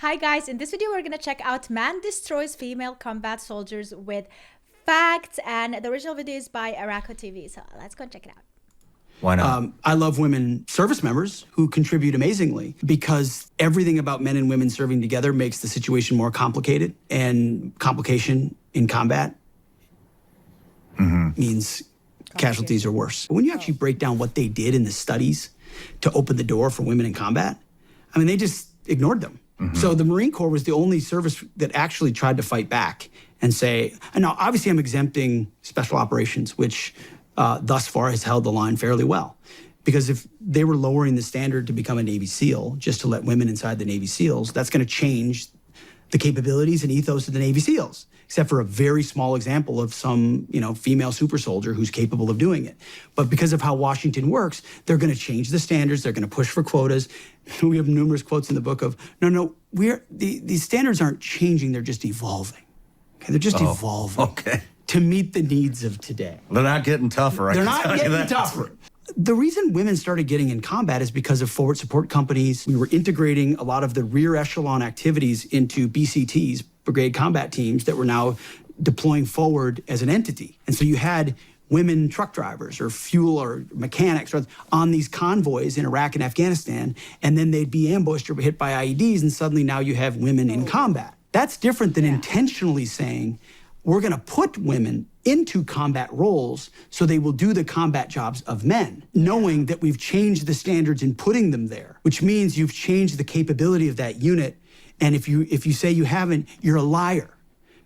Hi guys, in this video we're gonna check out Man Destroys Female Combat Soldiers with facts, and the original video is by Araco TV, so let's go and check it out. Why not? I love women service members who contribute amazingly because everything about men and women serving together makes the situation more complicated, and complication in combat means casualties are worse. When you actually break down what they did in the studies to open the door for women in combat, I mean, they just ignored them. So the Marine Corps was the only service that actually tried to fight back and say, and now obviously I'm exempting special operations, which thus far has held the line fairly well. Because if they were lowering the standard to become a Navy SEAL, just to let women inside the Navy SEALs, that's going to change the capabilities and ethos of the Navy SEALs, except for a very small example of some, female super soldier who's capable of doing it. But because of how Washington works, they're going to change the standards. They're going to push for quotas. We have numerous quotes in the book of, no, these standards aren't changing. They're just evolving. Okay, they're just evolving. Okay. To meet the needs of today. They're not getting tougher. They're not getting tougher. The reason women started getting in combat is because of forward support companies. We were integrating a lot of the rear echelon activities into BCTs, Brigade Combat Teams, that were now deploying forward as an entity. And so you had women truck drivers or fuel or mechanics on these convoys in Iraq and Afghanistan, and then they'd be ambushed or hit by IEDs, and suddenly now you have women in combat. That's different than intentionally saying, we're going to put women into combat roles so they will do the combat jobs of men, knowing that we've changed the standards in putting them there, which means you've changed the capability of that unit. And if you say you haven't, you're a liar.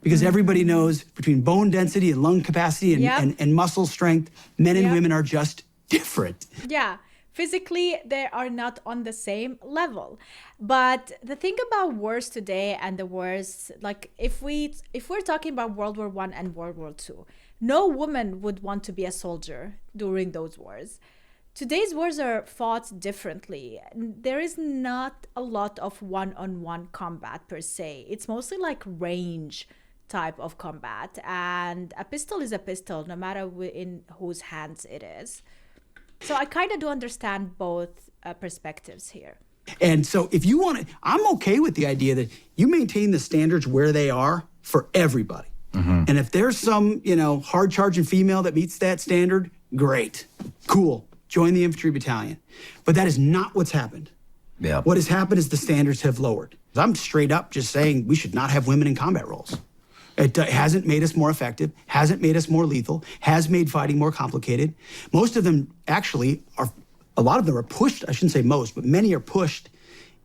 Because everybody knows between bone density and lung capacity and muscle strength, men and women are just different. Yeah. Physically, they are not on the same level. But the thing about wars today and the wars, like if we're talking about World War I and World War II, no woman would want to be a soldier during those wars. Today's wars are fought differently. There is not a lot of one-on-one combat per se. It's mostly like range type of combat. And a pistol is a pistol, no matter in whose hands it is. So I kind of do understand both perspectives here. And so if you want to, I'm okay with the idea that you maintain the standards where they are for everybody. And if there's some, hard-charging female that meets that standard, great, cool, join the infantry battalion. But that is not what's happened. Yeah. What has happened is the standards have lowered. I'm straight up just saying we should not have women in combat roles. It hasn't made us more effective, hasn't made us more lethal, has made fighting more complicated. Most of them actually a lot of them are pushed, I shouldn't say most, but many are pushed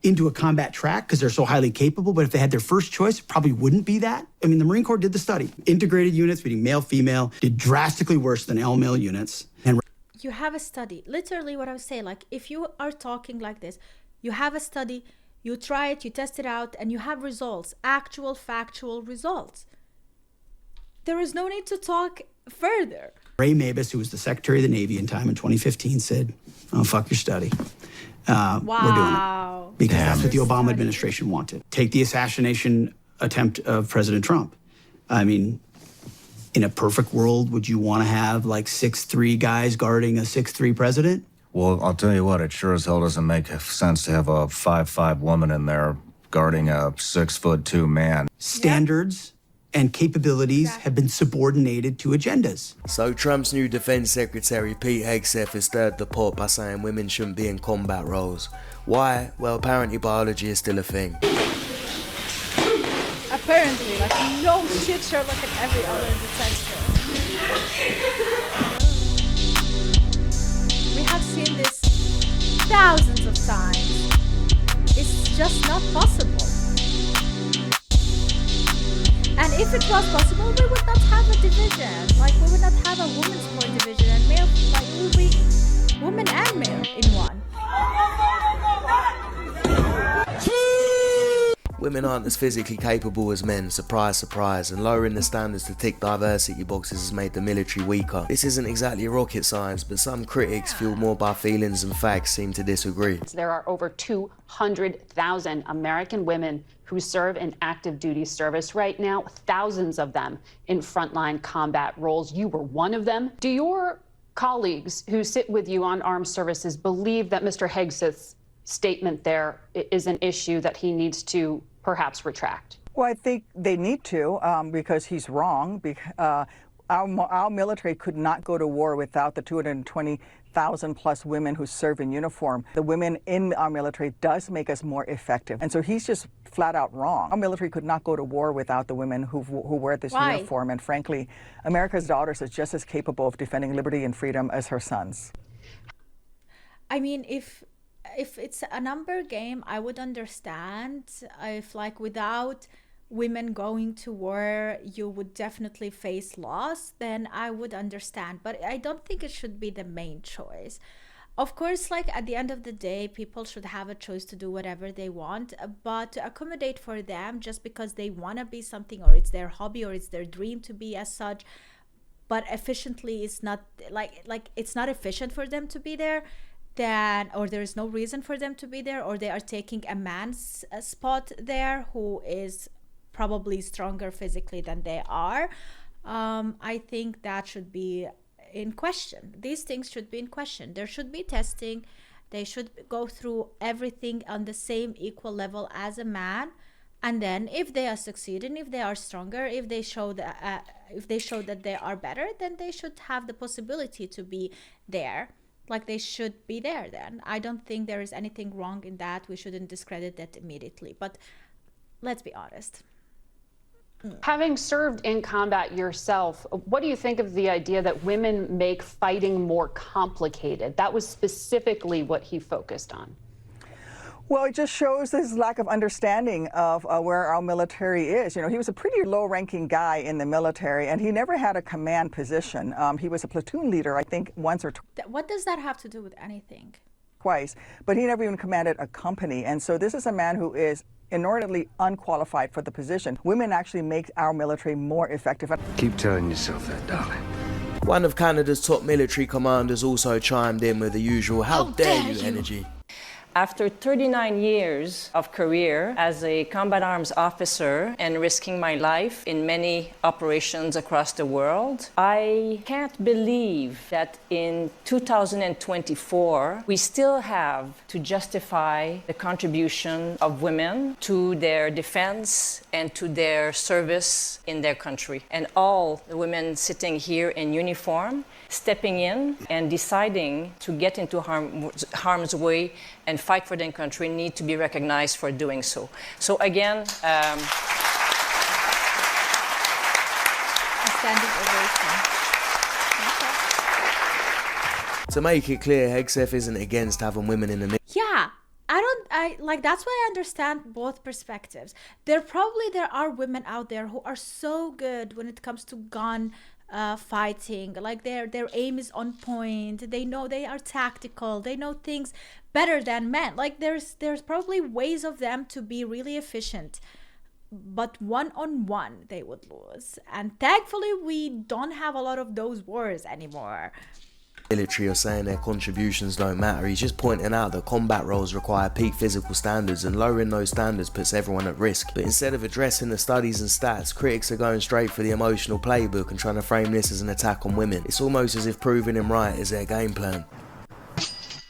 into a combat track because they're so highly capable. But if they had their first choice, it probably wouldn't be that. I mean, the Marine Corps did the study. Integrated units, meaning male, female, did drastically worse than all-male units. And you have a study, literally what I was saying, like if you are talking like this, you have a study, you try it, you test it out, and you have results, actual factual results. There is no need to talk further. Ray Mabus, who was the Secretary of the Navy in 2015, said, oh, fuck your study. We're doing it. Because that's what the Obama administration wanted. Take the assassination attempt of President Trump. I mean, in a perfect world, would you want to have like 6'3" guys guarding a 6'3" president? Well, I'll tell you what, it sure as hell doesn't make sense to have a 5'5" woman in there guarding a 6'2" man. Standards and capabilities have been subordinated to agendas. So Trump's new Defense Secretary Pete Hegseth has stirred the pot by saying women shouldn't be in combat roles. Why? Well, apparently biology is still a thing. Apparently, like no shit, Sherlock and every other detective. We have seen this thousands of times. It's just not possible. And if it was possible, we would not have a division. Like, we would not have a women's sport division and male, like, it would be women and male in one. Women aren't as physically capable as men, surprise, surprise, and lowering the standards to tick diversity boxes has made the military weaker. This isn't exactly rocket science, but some critics, fueled more by feelings than facts, seem to disagree. There are over 200,000 American women who serve in active duty service right now, thousands of them in frontline combat roles. You were one of them. Do your colleagues who sit with you on armed services believe that Mr. Hegseth's statement there is an issue that he needs to perhaps retract? Well, I think they need to because he's wrong. Our military could not go to war without the 220,000 plus women who serve in uniform. The women in our military does make us more effective. And so he's just flat out wrong. Our military could not go to war without the women who wear this uniform. And frankly, America's daughters are just as capable of defending liberty and freedom as her sons. I mean, if it's a number game, I would understand if, like, without women going to war, you would definitely face loss, then I would understand. But I don't think it should be the main choice. Of course, like, at the end of the day, people should have a choice to do whatever they want, but to accommodate for them just because they want to be something, or it's their hobby, or it's their dream to be as such, but efficiently it's not, like it's not efficient for them to be there, then, or there is no reason for them to be there, or they are taking a man's spot there who is probably stronger physically than they are. I think that should be in question. These things should be in question. There should be testing. They should go through everything on the same equal level as a man. And then if they are succeeding, if they are stronger, if they show that they are better, then they should have the possibility to be there. Like, they should be there then. I don't think there is anything wrong in that. We shouldn't discredit that immediately. But let's be honest. Having served in combat yourself, what do you think of the idea that women make fighting more complicated? That was specifically what he focused on. Well, it just shows his lack of understanding of where our military is. You know, he was a pretty low-ranking guy in the military, and he never had a command position. He was a platoon leader, I think, once or What does that have to do with anything? twice, but he never even commanded a company. And so this is a man who is inordinately unqualified for the position. Women actually make our military more effective. Keep telling yourself that, darling. One of Canada's top military commanders also chimed in with the usual "How dare you" energy. After 39 years of career as a combat arms officer and risking my life in many operations across the world, I can't believe that in 2024, we still have to justify the contribution of women to their defense and to their service in their country. And all the women sitting here in uniform, stepping in and deciding to get into harm's way and fight for their country need to be recognized for doing so. So again, A standing ovation. To make it clear, Hegseth isn't against having women in the military. Yeah, that's why I understand both perspectives. There are women out there who are so good when it comes to gun fighting. Like, their aim is on point. They know, they are tactical. They know things better than men. Like, there's probably ways of them to be really efficient, but one-on-one they would lose. And thankfully we don't have a lot of those wars anymore. Military are saying their contributions don't matter. He's just pointing out that combat roles require peak physical standards, and lowering those standards puts everyone at risk. But instead of addressing the studies and stats, critics are going straight for the emotional playbook and trying to frame this as an attack on women. It's almost as if proving him right is their game plan.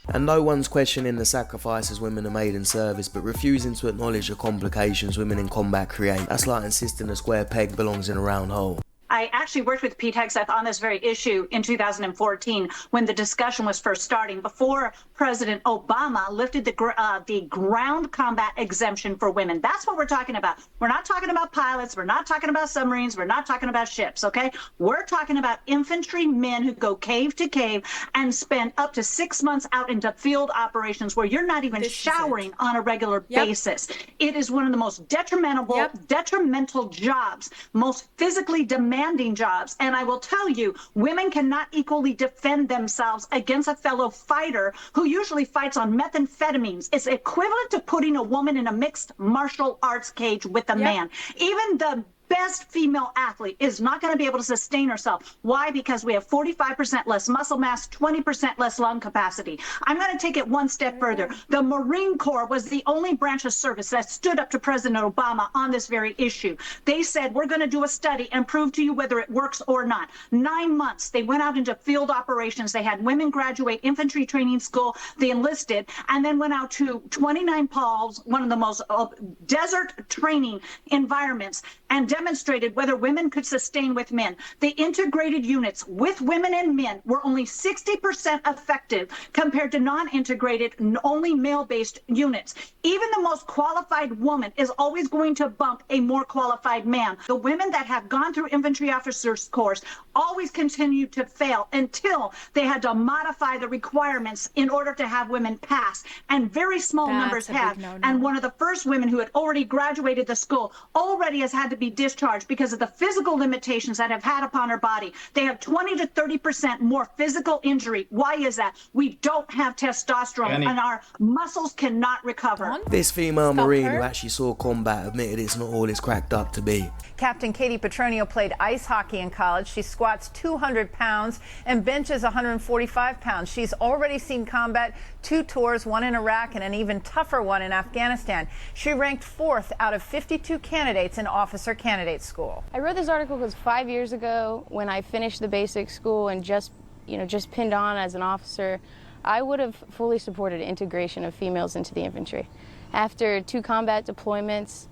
And no one's questioning the sacrifices women are made in service, but refusing to acknowledge the complications women in combat create. That's like insisting a square peg belongs in a round hole. I actually worked with Pete Hegseth on this very issue in 2014 when the discussion was first starting, before President Obama lifted the ground combat exemption for women. That's what we're talking about. We're not talking about pilots. We're not talking about submarines. We're not talking about ships, okay? We're talking about infantry men who go cave to cave and spend up to 6 months out into field operations where you're not even showering on a regular basis. It is one of the most detrimental jobs, most physically demanding jobs. And I will tell you, women cannot equally defend themselves against a fellow fighter who usually fights on methamphetamines. It's equivalent to putting a woman in a mixed martial arts cage with a man. Even the best female athlete is not going to be able to sustain herself. Why? Because we have 45% less muscle mass, 20% less lung capacity. I'm going to take it one step further. The Marine Corps was the only branch of service that stood up to President Obama on this very issue. They said, we're going to do a study and prove to you whether it works or not. 9 months, they went out into field operations. They had women graduate infantry training school. They enlisted and then went out to 29 Palms, one of the most desert training environments, and demonstrated whether women could sustain with men. The integrated units with women and men were only 60% effective compared to non-integrated, only male-based units. Even the most qualified woman is always going to bump a more qualified man. The women that have gone through infantry officers course always continue to fail until they had to modify the requirements in order to have women pass. And very small numbers have. And one of the first women who had already graduated the school already has had to be discharged because of the physical limitations that have had upon her body. They have 20 to 30% more physical injury. Why is that? We don't have testosterone and our muscles cannot recover. This female Marine who actually saw combat admitted it's not all it's cracked up to be. Captain Katie Petronio played ice hockey in college. She squats 200 pounds and benches 145 pounds. She's already seen combat, 2 tours, one in Iraq and an even tougher one in Afghanistan. She ranked 4th out of 52 candidates in officer candidate school. I wrote this article because 5 years ago, when I finished the basic school and just pinned on as an officer, I would have fully supported integration of females into the infantry. After 2 combat deployments,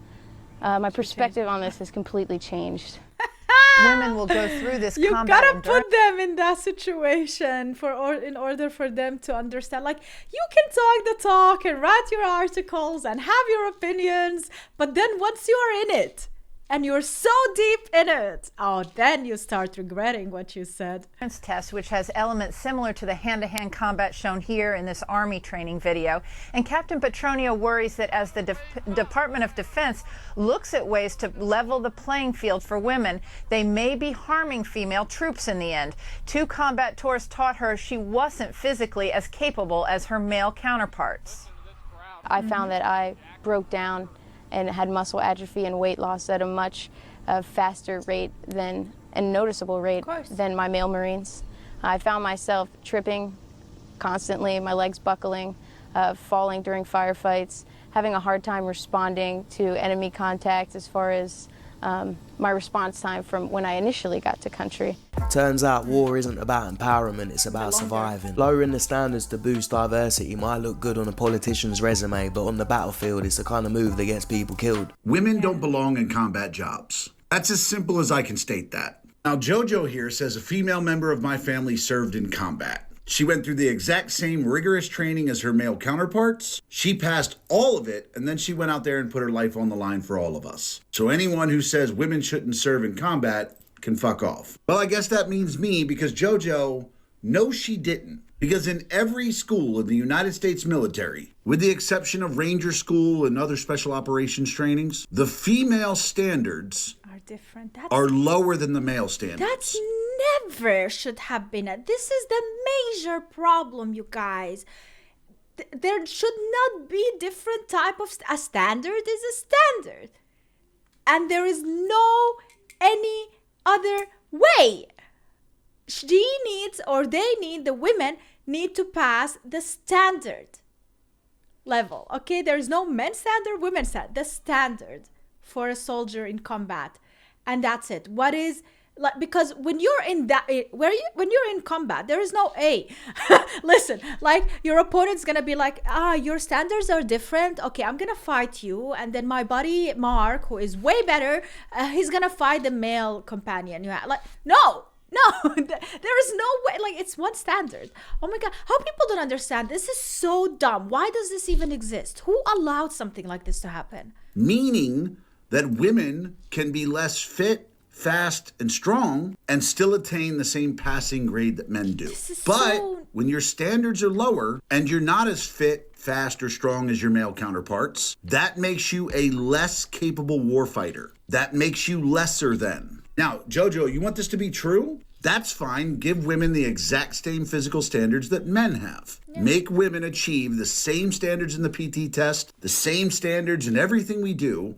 my perspective on this has completely changed. Women will go through this you combat. gotta put them in that situation in order for them to understand. Like, you can talk the talk and write your articles and have your opinions, but then once you are in it and you're so deep in it, then you start regretting what you said. Test, which has elements similar to the hand-to-hand combat shown here in this Army training video. And Captain Petronio worries that as the Department of Defense looks at ways to level the playing field for women, they may be harming female troops in the end. 2 combat tours taught her she wasn't physically as capable as her male counterparts. I found that I broke down and had muscle atrophy and weight loss at a much faster rate and noticeable rate than my male Marines. I found myself tripping constantly, my legs buckling, falling during firefights, having a hard time responding to enemy contact as far as my response time from when I initially got to country. Turns out war isn't about empowerment, it's about surviving. Lowering the standards to boost diversity might look good on a politician's resume, but on the battlefield it's the kind of move that gets people killed. Women don't belong in combat jobs. That's as simple as I can state that. Now JoJo here says a female member of my family served in combat. She went through the exact same rigorous training as her male counterparts. She passed all of it, and then she went out there and put her life on the line for all of us. So anyone who says women shouldn't serve in combat can fuck off. Well, I guess that means me, because JoJo, no, she didn't. Because in every school in the United States military, with the exception of Ranger School and other special operations trainings, the female standards are different. Are lower than the male standards. That's never should have been it. This is the major problem, you guys. There should not be different type of a standard is a standard, and there is no any other way. She needs, or they need, the women need to pass the standard level. Okay, there is no men's standard, women's standard. The standard for a soldier in combat, and that's it. What is like, because when you're in that when you're in combat, there is no listen, like, your opponent's gonna be like, your standards are different, okay, I'm gonna fight you, and then my buddy Mark, who is way better, he's gonna fight the male companion you have. Like, no, there is no way. Like, it's one standard. Oh my god, how people don't understand this is so dumb. Why does this even exist? Who allowed something like this to happen? Meaning that women can be less fit, fast, and strong and still attain the same passing grade that men do. But when your standards are lower and you're not as fit, fast, or strong as your male counterparts, that makes you a less capable warfighter. That makes you lesser than. Now, JoJo, you want this to be true? That's fine. Give women the exact same physical standards that men have. Yeah. Make women achieve the same standards in the PT test, the same standards in everything we do,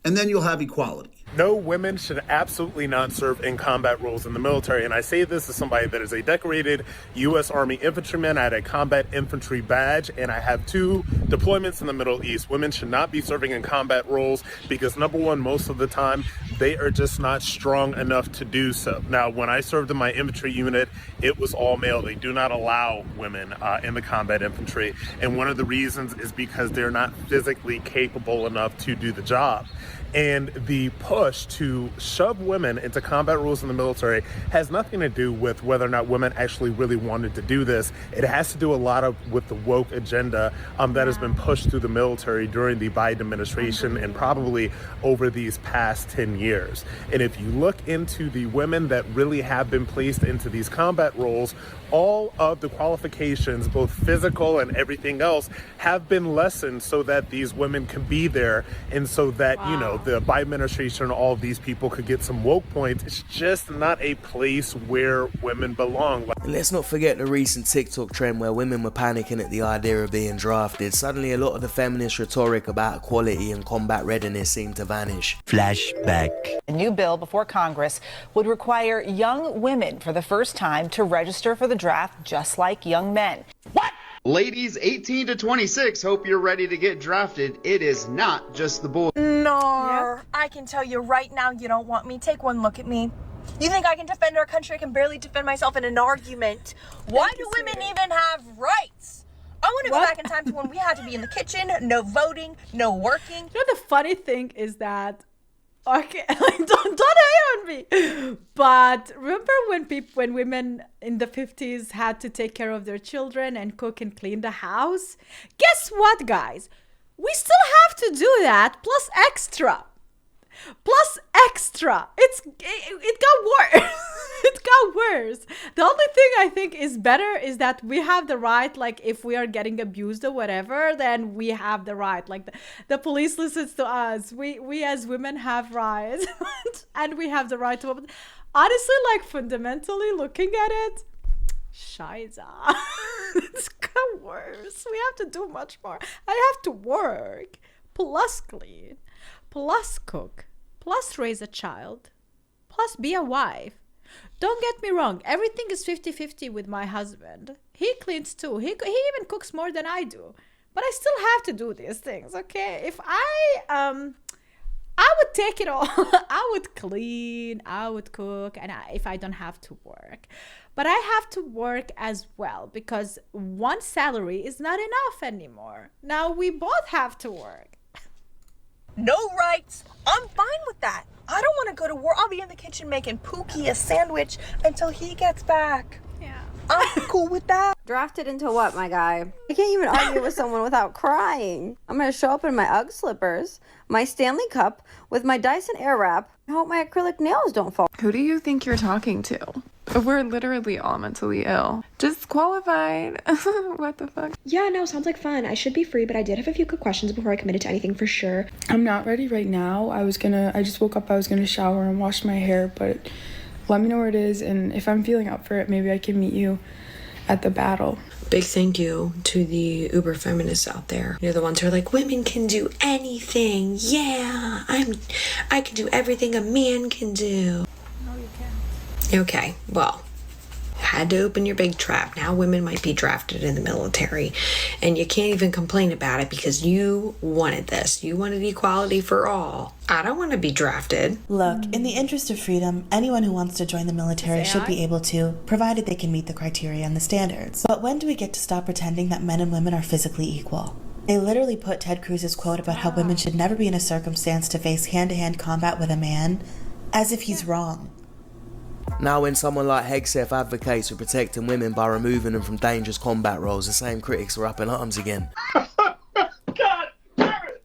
and then you'll have equality. No, women should absolutely not serve in combat roles in the military. And I say this as somebody that is a decorated U.S. Army infantryman. I had a combat infantry badge, and I have 2 deployments in the Middle East. Women should not be serving in combat roles because, number one, most of the time, they are just not strong enough to do so. Now, when I served in my infantry unit, it was all male. They do not allow women in the combat infantry. And one of the reasons is because they're not physically capable enough to do the job. And the push to shove women into combat roles in the military has nothing to do with whether or not women actually really wanted to do this. It has to do a lot with the woke agenda that has been pushed through the military during the Biden administration and probably over these past 10 years. And if you look into the women that really have been placed into these combat roles, all of the qualifications, both physical and everything else, have been lessened so that these women can be there and so that, you know, the Biden administration and all of these people could get some woke points. It's just not a place where women belong. And let's not forget the recent TikTok trend where women were panicking at the idea of being drafted. Suddenly a lot of the feminist rhetoric about equality and combat readiness seemed to vanish. Flashback. A new bill before Congress would require young women for the first time to register for the draft just like young men. What? Ladies 18 to 26, hope you're ready to get drafted. It is not just the boys. No, I can tell you right now you don't want me. Take one look at me. You think I can defend our country? I can barely defend myself in an argument. Why do women even have rights? I want to go back in time to when we had to be in the kitchen, no voting, no working. You know, the funny thing is that, okay, like, don't hate on me. But remember when women in the 50s had to take care of their children and cook and clean the house? Guess what, guys? We still have to do that, plus extra. It got worse. It got worse. The only thing I think is better is that we have the right, like if we are getting abused or whatever, then we have the right. Like the police listens to us. We as women have rights and we have the right to. Honestly, like fundamentally looking at it, Scheiße. It's got worse. We have to do much more. I have to work, plus clean, plus cook, plus raise a child, plus be a wife. Don't get me wrong, everything is 50-50 with my husband. He cleans too. He even cooks more than I do. But I still have to do these things, okay? If I would take it all. I would clean, I would cook, and if I don't have to work. But I have to work as well because one salary is not enough anymore. Now we both have to work. No rights. I'm fine with that. I don't want to go to war. I'll be in the kitchen making Pookie a sandwich until he gets back. Yeah. I'm cool with that. Drafted into what, my guy? I can't even argue with someone without crying. I'm going to show up in my UGG slippers, my Stanley Cup, with my Dyson Airwrap. I hope my acrylic nails don't fall. Who do you think you're talking to? We're literally all mentally ill. Disqualified. What the fuck? Yeah, no, sounds like fun. I should be free, but I did have a few quick questions before I committed to anything for sure. I'm not ready right now. I just woke up, I was gonna shower and wash my hair, but let me know where it is, and if I'm feeling up for it, maybe I can meet you at the battle. Big thank you to the uber feminists out there. You're the ones who are like, women can do anything. Yeah, I can do everything a man can do. No, you can't. Okay, well, had to open your big trap. Now women might be drafted in the military, and you can't even complain about it because you wanted this. You wanted equality for all. I don't want to be drafted. Look, in the interest of freedom, anyone who wants to join the military should be able to, provided they can meet the criteria and the standards. But when do we get to stop pretending that men and women are physically equal? They literally put Ted Cruz's quote about how women should never be in a circumstance to face hand-to-hand combat with a man as if he's wrong. Now when someone like Hegseth advocates for protecting women by removing them from dangerous combat roles, the same critics are up in arms again. God damn it!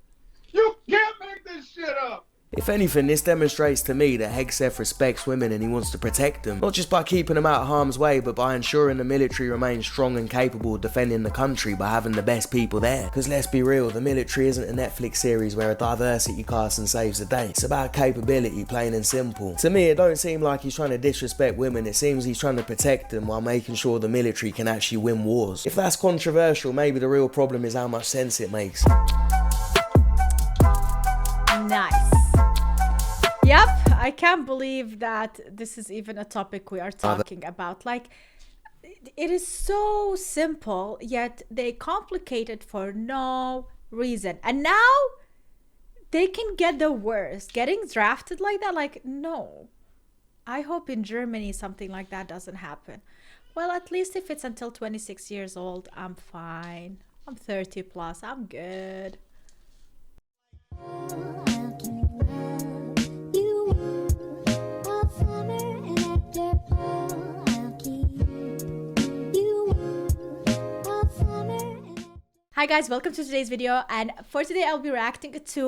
You can't make this shit up! If anything, this demonstrates to me that Hegseth respects women and he wants to protect them, not just by keeping them out of harm's way, but by ensuring the military remains strong and capable of defending the country by having the best people there. Because let's be real, the military isn't a Netflix series where a diversity casting saves the day. It's about capability, plain and simple. To me, it don't seem like he's trying to disrespect women, it seems he's trying to protect them while making sure the military can actually win wars. If that's controversial, maybe the real problem is how much sense it makes. Nice. Yep, I can't believe that this is even a topic we are talking about. Like, it is so simple, yet they complicate it for no reason. And now they can get the worst. Getting drafted like that, like, no. I hope in Germany something like that doesn't happen. Well, at least if it's until 26 years old, I'm fine. I'm 30 plus, I'm good. Hi guys, welcome to today's video, and for today I'll be reacting to